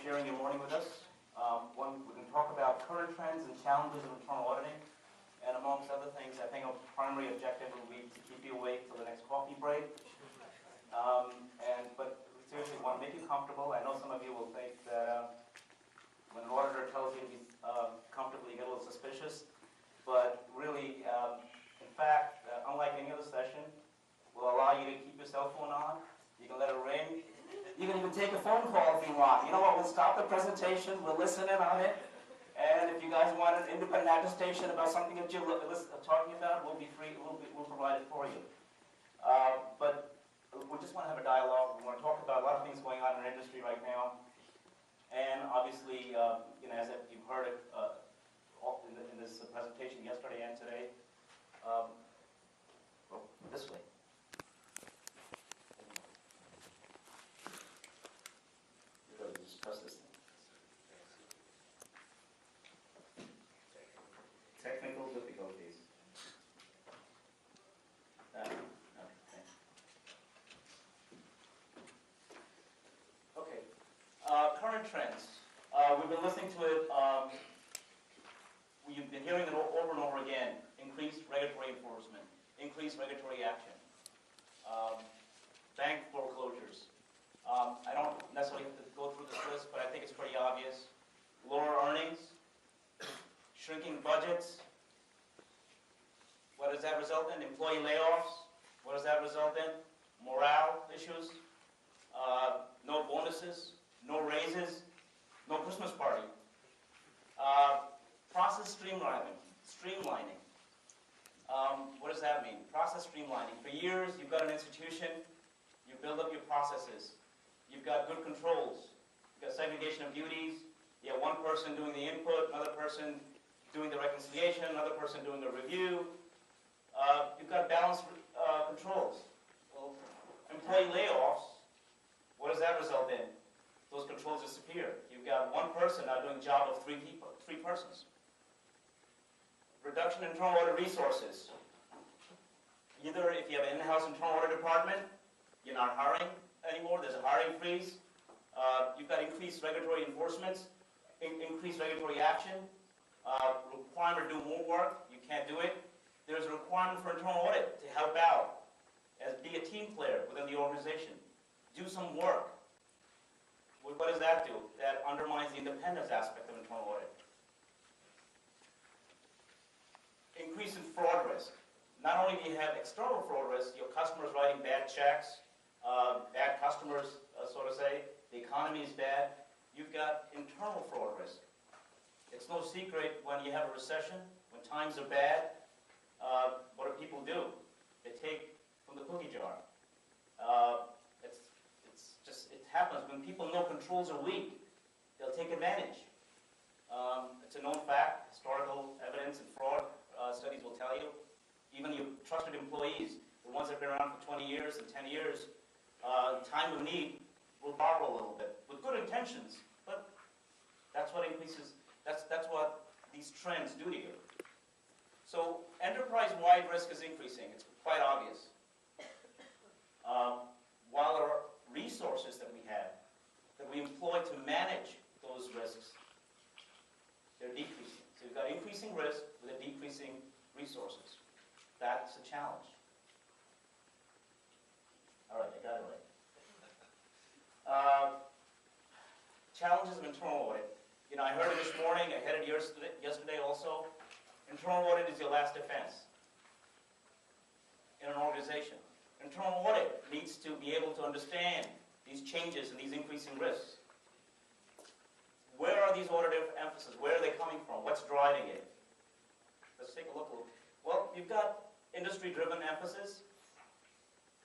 sharing your morning with us. We can talk about current trends and challenges of internal auditing, and amongst other things, I think a primary objective will be to keep you awake till the next coffee break. But seriously, want to make you comfortable. I know some of you will think that when an auditor tells you to be comfortable, you get a little suspicious. But really, in fact, unlike any other session, will allow you to keep your cell phone on. You can let it ring. You can even take a phone call if you want. You know what? We'll stop the presentation. We'll listen in on it. And if you guys want an independent attestation about something that you're talking about, we'll be free. We'll provide it for you. But we just want to have a dialogue. We want to talk about a lot of things going on in our industry right now. And obviously, as you've heard it in this presentation yesterday and today, this way. Just press this thing. Technical difficulties. Okay. Current trends. We've been listening to it. We've been hearing it over and over again. Increased regulatory enforcement. Increased regulatory action. Bank foreclosures. I don't necessarily have to go through this list, but I think it's pretty obvious. Lower earnings, shrinking budgets. What does that result in? Employee layoffs. What does that result in? Morale issues. No bonuses, no raises, no Christmas party. Process streamlining. What does that mean? Process streamlining. For years, you've got an institution, you build up your processes. You've got good controls. You've got segregation of duties. You have one person doing the input, another person doing the reconciliation, another person doing the review. You've got balanced controls. Well, employee layoffs, what does that result in? Those controls disappear. You've got one person now doing a job of three persons. Reduction in internal audit resources. Either if you have an in-house internal audit department, you're not hiring anymore, there's a hiring freeze. You've got increased regulatory enforcements, increased regulatory action, requirement to do more work, you can't do it. There's a requirement for internal audit to help out, be a team player within the organization. Do some work. What does that do? That undermines the independence aspect of internal audit. Increase in fraud risk. Not only do you have external fraud risk, your customers writing bad checks, bad customers, so to say, the economy is bad, you've got internal fraud risk. It's no secret when you have a recession, when times are bad, what do people do? They take from the cookie jar. It happens when people know controls are weak, they'll take advantage. It's a known fact, historical evidence and fraud studies will tell you. Even your trusted employees, the ones that have been around for 20 years and 10 years, time of need will borrow a little bit with good intentions, but that's what increases. That's what these trends do to you. So enterprise-wide risk is increasing. It's quite obvious. While our resources that we have, that we employ to manage those risks, they're decreasing. So you've got increasing risk with a decreasing resources. That's a challenge. All right, I got it right. Challenges of internal audit. I heard it this morning, I had it yesterday also. Internal audit is your last defense in an organization. Internal audit needs to be able to understand these changes and these increasing risks. Where are these auditive emphases? Where are they coming from? What's driving it? Let's take a look. Well, you've got industry-driven emphasis.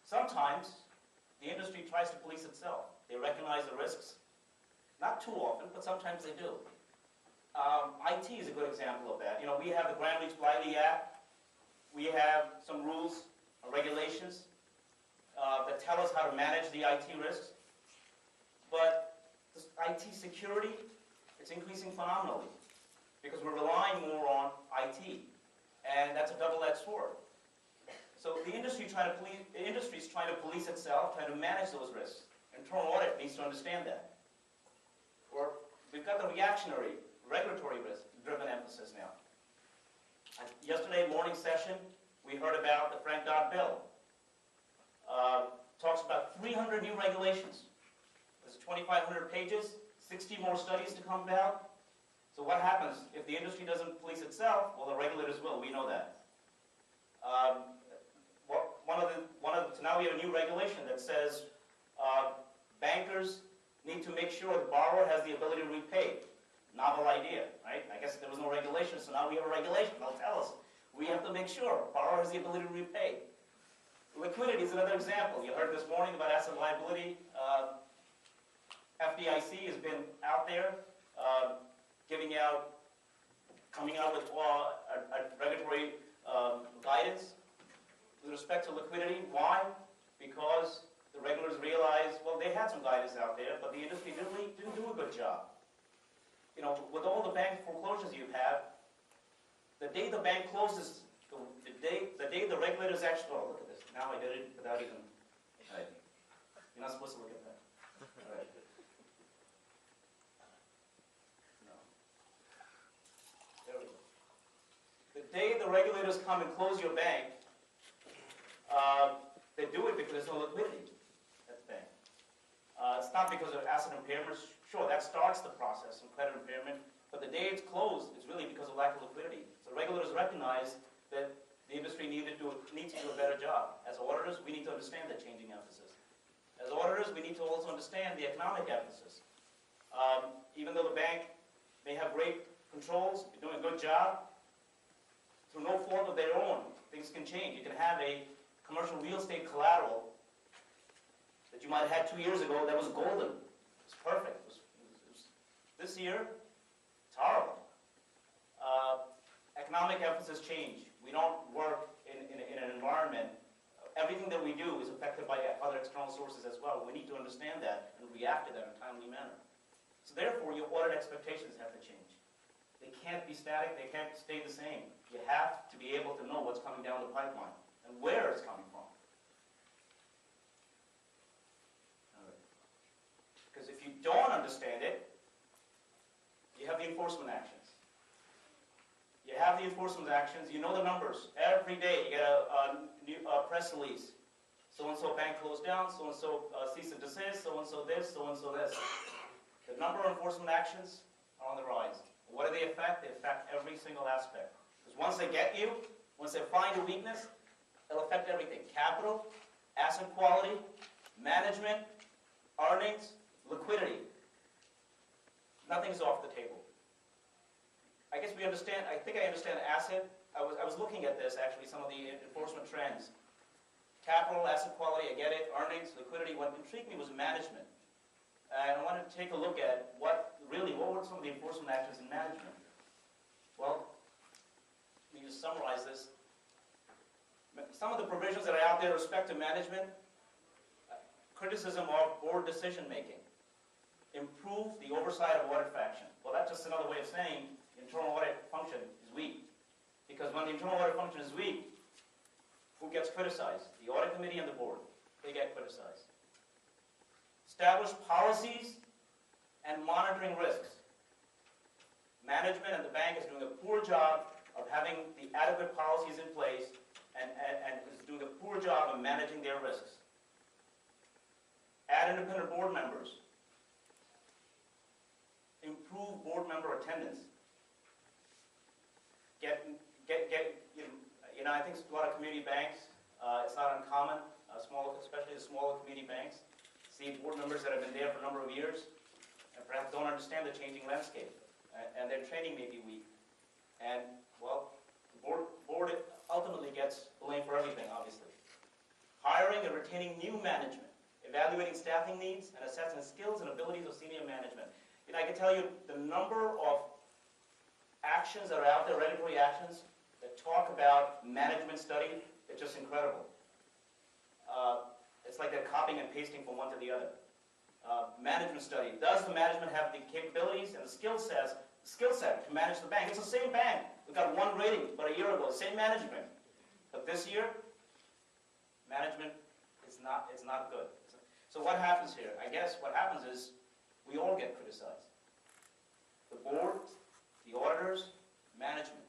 Sometimes the industry tries to police itself. They recognize the risks. Not too often, but sometimes they do. IT is a good example of that. We have the Grand Reach Bliley Act. We have some rules, regulations that tell us how to manage the IT risks. But this IT security, it's increasing phenomenally because we're relying more on IT, and that's a double-edged sword. So the industry is trying to police itself, trying to manage those risks. Internal audit needs to understand that. reactionary, regulatory risk-driven emphasis now. Yesterday morning session, we heard about the Frank Dodd bill. Talks about 300 new regulations. There's 2,500 pages, 60 more studies to come about. So what happens if the industry doesn't police itself? Well, the regulators will. We know that. So now we have a new regulation that says bankers need to make sure the borrower has the ability to repay. Novel idea, right? I guess there was no regulation, so now we have a regulation. They'll tell us. We have to make sure borrower has the ability to repay. Liquidity is another example. You heard this morning about asset liability. FDIC has been out there coming out with regulatory guidance with respect to liquidity. Why? Because the regulators realized, well, they had some guidance out there, but the industry didn't do a good job. You know, with all the bank foreclosures you have, the day the bank closes, the day the regulators actually, oh, look at this. Now I did it without even, right. You're not supposed to look at that. All right. No. There we go. The day the regulators come and close your bank, they do it because there's no liquidity at the bank. It's not because of asset impairments. Sure, that starts the process of credit impairment, but the day it's closed, it's really because of lack of liquidity. So regulators recognize that the industry needs to do a better job. As auditors, we need to understand the changing emphasis. As auditors, we need to also understand the economic emphasis. Even though the bank may have great controls, be doing a good job, through no fault of their own, things can change. You can have a commercial real estate collateral that you might have had 2 years ago that was golden. It was perfect. This year, it's horrible. Economic emphasis change. We don't work in an environment. Everything that we do is affected by other external sources as well. We need to understand that and react to that in a timely manner. So therefore, your audit expectations have to change. They can't be static. They can't stay the same. You have to be able to know what's coming down the pipeline and where it's coming from. Because if you don't understand it, you have the enforcement actions. You have the enforcement actions. You know the numbers. Every day you get a press release. So-and-so bank closed down, so-and-so cease and desist, so-and-so this, so-and-so this. The number of enforcement actions are on the rise. What do they affect? They affect every single aspect. Because once they get you, once they find a weakness, it'll affect everything. Capital, asset quality, management, earnings, liquidity. Nothing's off the table. I guess we understand, I think I understand asset. I was looking at this, actually, some of the enforcement trends. Capital, asset quality, I get it. Earnings, liquidity. What intrigued me was management. And I wanted to take a look at what were some of the enforcement actions in management. Well, let me just summarize this. Some of the provisions that are out there with respect to management, criticism of board decision making. Improve the oversight of audit function. Well, that's just another way of saying the internal audit function is weak. Because when the internal audit function is weak, who gets criticized? The audit committee and the board. They get criticized. Establish policies and monitoring risks. Management and the bank is doing a poor job of having the adequate policies in place and is doing a poor job of managing their risks. Add independent board members. Improve board member attendance. I think a lot of community banks, it's not uncommon, especially the smaller community banks, see board members that have been there for a number of years and perhaps don't understand the changing landscape, and their training may be weak. And, well, the board ultimately gets blamed for everything, obviously. Hiring and retaining new management, evaluating staffing needs, and assessing skills and abilities of senior management. I can tell you the number of actions that are out there, regulatory actions, that talk about management study, it's just incredible. It's like they're copying and pasting from one to the other. Management study. Does the management have the capabilities and the skill set to manage the bank? It's the same bank. We got one rating about a year ago, same management. But this year, management is not good. So what happens here? I guess what happens is we all get criticized. auditors, management.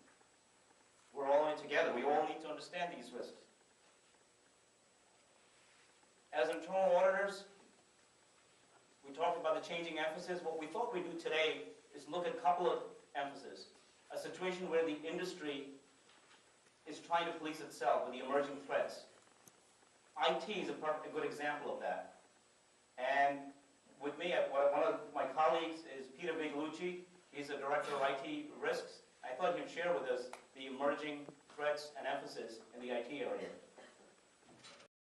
We're all in it together. We all need to understand these risks. As internal auditors, we talked about the changing emphasis. What we thought we'd do today is look at a couple of emphases. A situation where the industry is trying to police itself with the emerging threats. IT is a good example of that. And with me, one of my colleagues is Peter Viglucci. He's the Director of IT Risks. I thought he'd share with us the emerging threats and emphasis in the IT area.